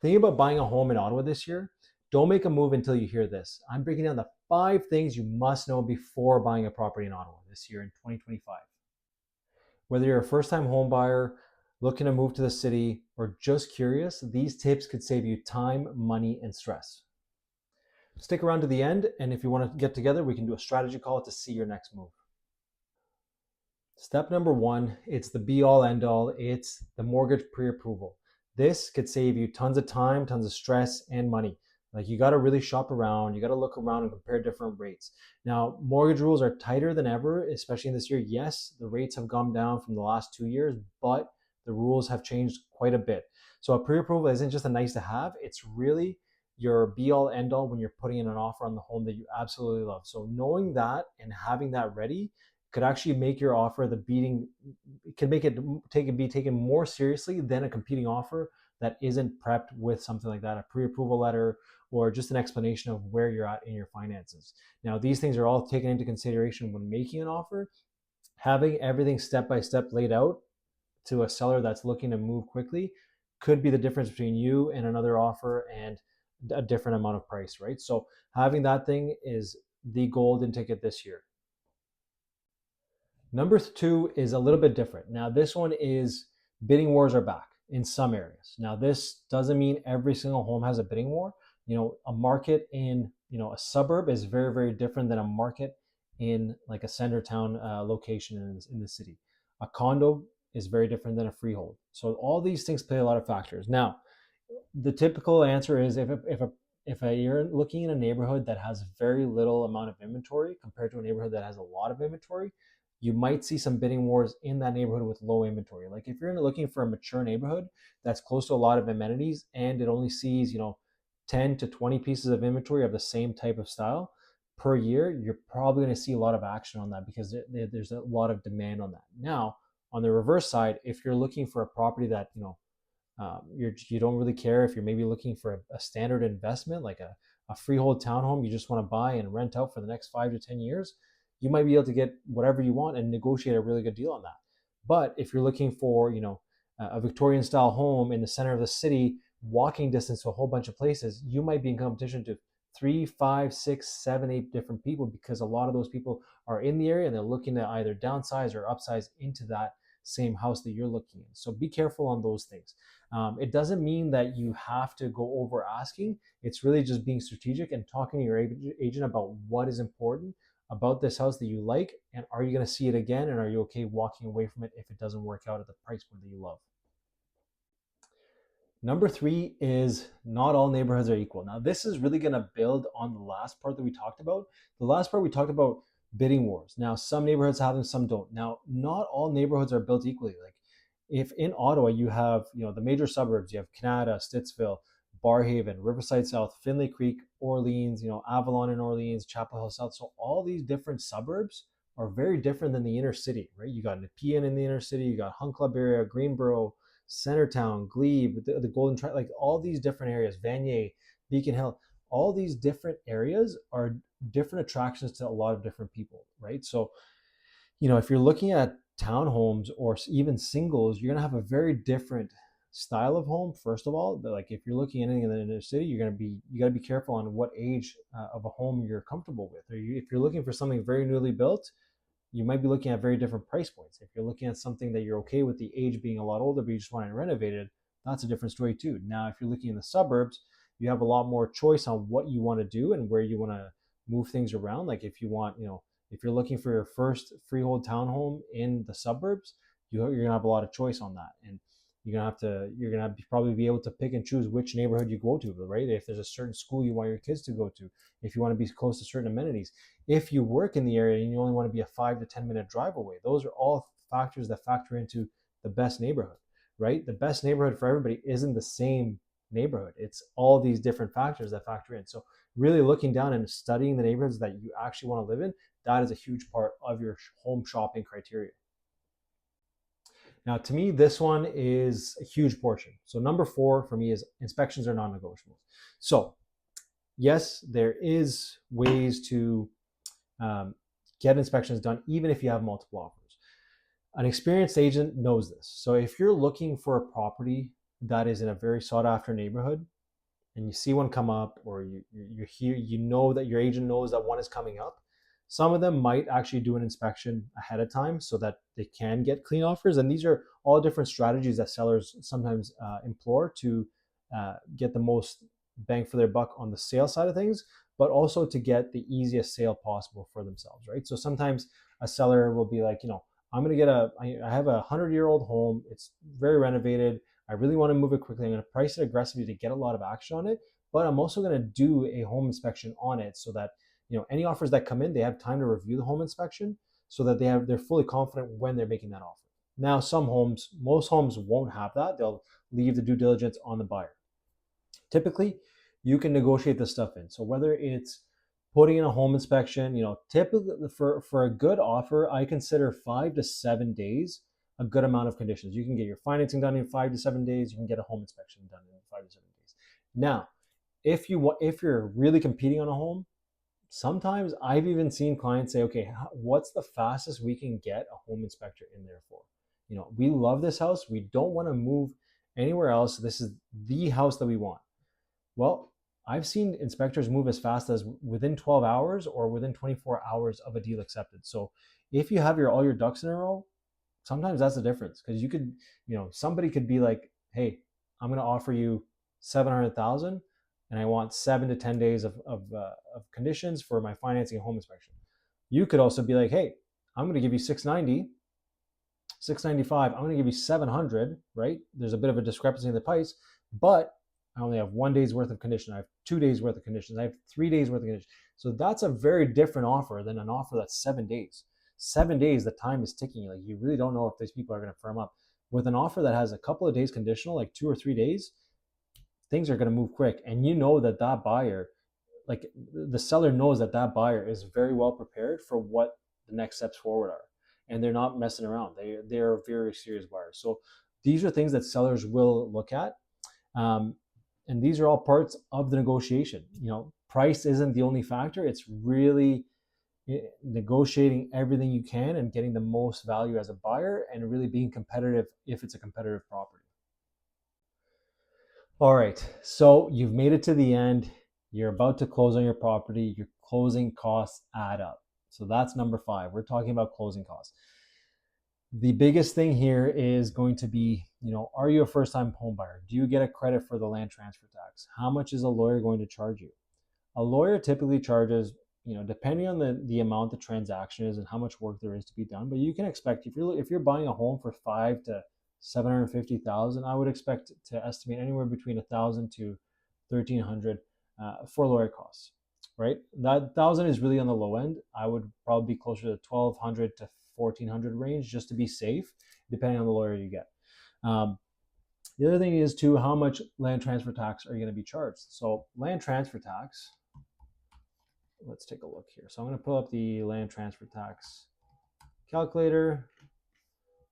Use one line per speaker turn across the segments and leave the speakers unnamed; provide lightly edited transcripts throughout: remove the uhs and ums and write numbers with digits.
Thinking about buying a home in Ottawa this year, don't make a move until you hear this. I'm breaking down the 5 things you must know before buying a property in Ottawa this year in 2025. Whether you're a first time home buyer, looking to move to the city, or just curious, these tips could save you time, money, and stress. Stick around to the end, and if you want to get together, we can do a strategy call to see your next move. Step number one, it's the be all end all. It's the mortgage pre-approval. This could save you tons of time, tons of stress, and money. Like you got to really shop around. You got to look around and compare different rates. Now, mortgage rules are tighter than ever, especially in this year. Yes, the rates have gone down from the last 2 years, but the rules have changed quite a bit. So a pre-approval isn't just a nice to have. It's really your be all end all when you're putting in an offer on the home that you absolutely love. So knowing that and having that ready could actually make your offer the beating, can make it be taken more seriously than a competing offer that isn't prepped with something like that, a pre-approval letter or just an explanation of where you're at in your finances. Now, these things are all taken into consideration when making an offer. Having everything step by step laid out to a seller that's looking to move quickly could be the difference between you and another offer and a different amount of price, right? So having that thing is the golden ticket this year. Number two is a little bit different. Now, this one is bidding wars are back in some areas. Now, this doesn't mean every single home has a bidding war. A market in, a suburb is very, very different than a market in like a center town location in the city. A condo is very different than a freehold. So all these things play a lot of factors. Now, the typical answer is if you're looking in a neighborhood that has very little amount of inventory compared to a neighborhood that has a lot of inventory, you might see some bidding wars in that neighborhood with low inventory. Like if you're looking for a mature neighborhood that's close to a lot of amenities and it only sees, 10 to 20 pieces of inventory of the same type of style per year, you're probably going to see a lot of action on that because there's a lot of demand on that. Now, on the reverse side, if you're looking for a property that, you don't really care if you're maybe looking for a standard investment like a freehold townhome you just want to buy and rent out for the next 5 to 10 years, you might be able to get whatever you want and negotiate a really good deal on that. But if you're looking for a Victorian style home in the center of the city, walking distance to a whole bunch of places, you might be in competition to 3, 5, 6, 7, 8 different people because a lot of those people are in the area and they're looking to either downsize or upsize into that same house that you're looking in. So be careful on those things. It doesn't mean that you have to go over asking. It's really just being strategic and talking to your agent about what is important about this house that you like, and are you going to see it again, and are you okay walking away from it if it doesn't work out at the price point that you love. Number three is not all neighborhoods are equal. Now, this is really going to build on the last part that we talked about. The last part we talked about bidding wars. Now, some neighborhoods have them, some don't. Now, not all neighborhoods are built equally. Like if in Ottawa you have, the major suburbs, you have Canada, Stittsville, Barhaven, Riverside South, Finlay Creek, Orleans, Avalon in Orleans, Chapel Hill South. So all these different suburbs are very different than the inner city, right? You got Nepean in the inner city, you got Hunt Club area, Greenboro, Centertown, Glebe, the Golden Triangle, like all these different areas, Vanier, Beacon Hill, all these different areas are different attractions to a lot of different people, right? So, if you're looking at townhomes or even singles, you're gonna have a very different style of home. First of all, like if you're looking at anything in the inner city, you got to be careful on what age of a home you're comfortable with. Or if you're looking for something very newly built, you might be looking at very different price points. If you're looking at something that you're okay with the age being a lot older, but you just want it renovated, that's a different story too. Now, if you're looking in the suburbs, you have a lot more choice on what you want to do and where you want to move things around. Like if you want, if you're looking for your first freehold townhome in the suburbs, you're gonna have a lot of choice on that, and you're gonna probably be able to pick and choose which neighborhood you go to, right? If there's a certain school you want your kids to go to, if you want to be close to certain amenities, if you work in the area and you only want to be a 5 to 10 minute drive away, those are all factors that factor into the best neighborhood, right? The best neighborhood for everybody isn't the same neighborhood. It's all these different factors that factor in. So really looking down and studying the neighborhoods that you actually want to live in, that is a huge part of your home shopping criteria. Now, to me, this one is a huge portion. So number 4 for me is inspections are non-negotiable. So yes, there is ways to get inspections done even if you have multiple offers. An experienced agent knows this. So if you're looking for a property that is in a very sought after neighborhood, and you see one come up, or you hear, you know that your agent knows that one is coming up, some of them might actually do an inspection ahead of time so that they can get clean offers. And these are all different strategies that sellers sometimes implore to get the most bang for their buck on the sale side of things, but also to get the easiest sale possible for themselves, right? So sometimes a seller will be like, I'm going to I have a 100-year-old home. It's very renovated. I really want to move it quickly. I'm going to price it aggressively to get a lot of action on it, but I'm also going to do a home inspection on it so that any offers that come in, they have time to review the home inspection so that they're fully confident when they're making that offer. Now, most homes won't have that. They'll leave the due diligence on the buyer. Typically, you can negotiate this stuff in. So whether it's putting in a home inspection, typically for a good offer, I consider 5 to 7 days a good amount of conditions. You can get your financing done in 5 to 7 days. You can get a home inspection done in 5 to 7 days. Now, if you're really competing on a home, sometimes I've even seen clients say, okay, what's the fastest we can get a home inspector in there for? We love this house. We don't want to move anywhere else. This is the house that we want. Well, I've seen inspectors move as fast as within 12 hours or within 24 hours of a deal accepted. So if you have all your ducks in a row, sometimes that's the difference, because you could, somebody could be like, hey, I'm going to offer you 700,000 and I want 7 to 10 days of conditions for my financing and home inspection. You could also be like, hey, I'm going to give you 690, 695. I'm going to give you 700, right? There's a bit of a discrepancy in the price, but I only have 1 day's worth of condition. I have 2 days worth of conditions. I have 3 days worth of conditions. So that's a very different offer than an offer that's 7 days. 7 days, the time is ticking. Like, you really don't know if these people are going to firm up. With an offer that has a couple of days conditional, like 2 or 3 days, things are going to move quick. And that buyer, like the seller knows that buyer is very well prepared for what the next steps forward are. And they're not messing around. They're very serious buyers. So these are things that sellers will look at. And these are all parts of the negotiation. Price isn't the only factor. It's really negotiating everything you can and getting the most value as a buyer and really being competitive if it's a competitive property. All right, so you've made it to the end. You're about to close on your property. Your closing costs add up. So that's number 5. We're talking about closing costs. The biggest thing here is going to be, are you a first-time home buyer? Do you get a credit for the land transfer tax? How much is a lawyer going to charge you? A lawyer typically charges, depending on the amount the transaction is and how much work there is to be done. But you can expect, if you're buying a home for $500,000 to $750,000, I would expect to estimate anywhere between $1,000 to $1,300 for lawyer costs. Right? That $1,000 is really on the low end. I would probably be closer to $1,200 to $1,400 range just to be safe, depending on the lawyer you get. The other thing is too, how much land transfer tax are you going to be charged? So land transfer tax, let's take a look here. So I'm going to pull up the land transfer tax calculator.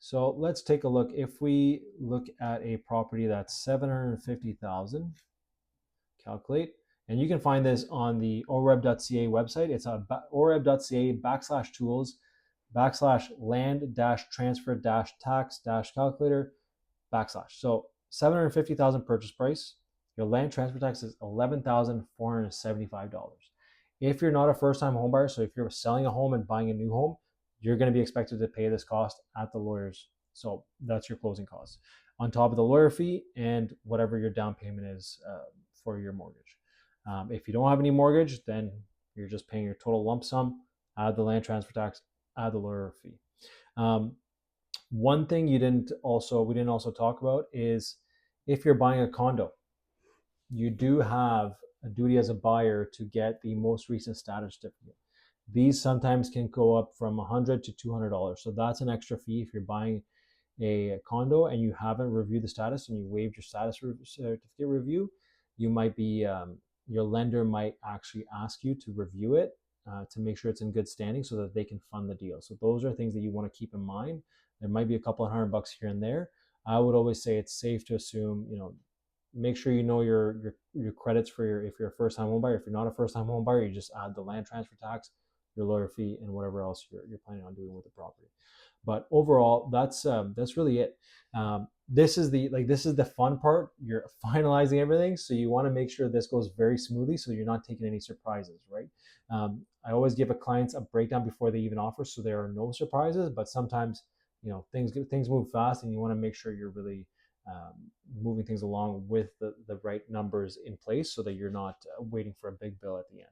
So let's take a look. If we look at a property that's 750,000, calculate, and you can find this on the oreb.ca website. It's a oreb.ca/tools/land-transfer-tax-calculator/. So 750,000 purchase price. Your land transfer tax is $11,475. If you're not a first-time home buyer, so if you're selling a home and buying a new home, you're going to be expected to pay this cost at the lawyers. So that's your closing costs on top of the lawyer fee and whatever your down payment is for your mortgage. If you don't have any mortgage, then you're just paying your total lump sum, add the land transfer tax, add the lawyer fee. One thing we didn't also talk about is if you're buying a condo, you do have a duty as a buyer to get the most recent status certificate. These sometimes can go up from $100 to $200. So that's an extra fee if you're buying a condo and you haven't reviewed the status and you waived your status certificate review. You might be your lender might actually ask you to review it to make sure it's in good standing so that they can fund the deal. So those are things that you want to keep in mind. There might be a couple of $100 here and there. I would always say it's safe to assume, make sure you know your credits for if you're a first-time home buyer. If you're not a first-time home buyer, you just add the land transfer tax, your lawyer fee, and whatever else you're planning on doing with the property. But overall, that's really it. This is the fun part. You're finalizing everything, so you want to make sure this goes very smoothly, so you're not taking any surprises, right? I always give a clients a breakdown before they even offer, so there are no surprises. But sometimes, things move fast, and you want to make sure you're really moving things along with the right numbers in place, so that you're not waiting for a big bill at the end.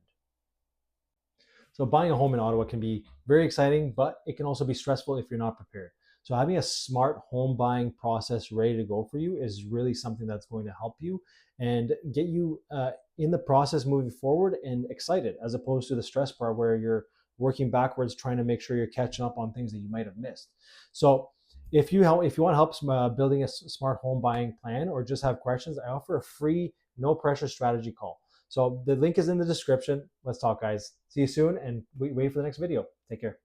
So buying a home in Ottawa can be very exciting, but it can also be stressful if you're not prepared. So having a smart home buying process ready to go for you is really something that's going to help you and get you in the process moving forward and excited, as opposed to the stress part where you're working backwards trying to make sure you're catching up on things that you might have missed. So if you want help building a smart home buying plan, or just have questions, I offer a free no pressure strategy call. So the link is in the description. Let's talk, guys. See you soon, and wait for the next video. Take care.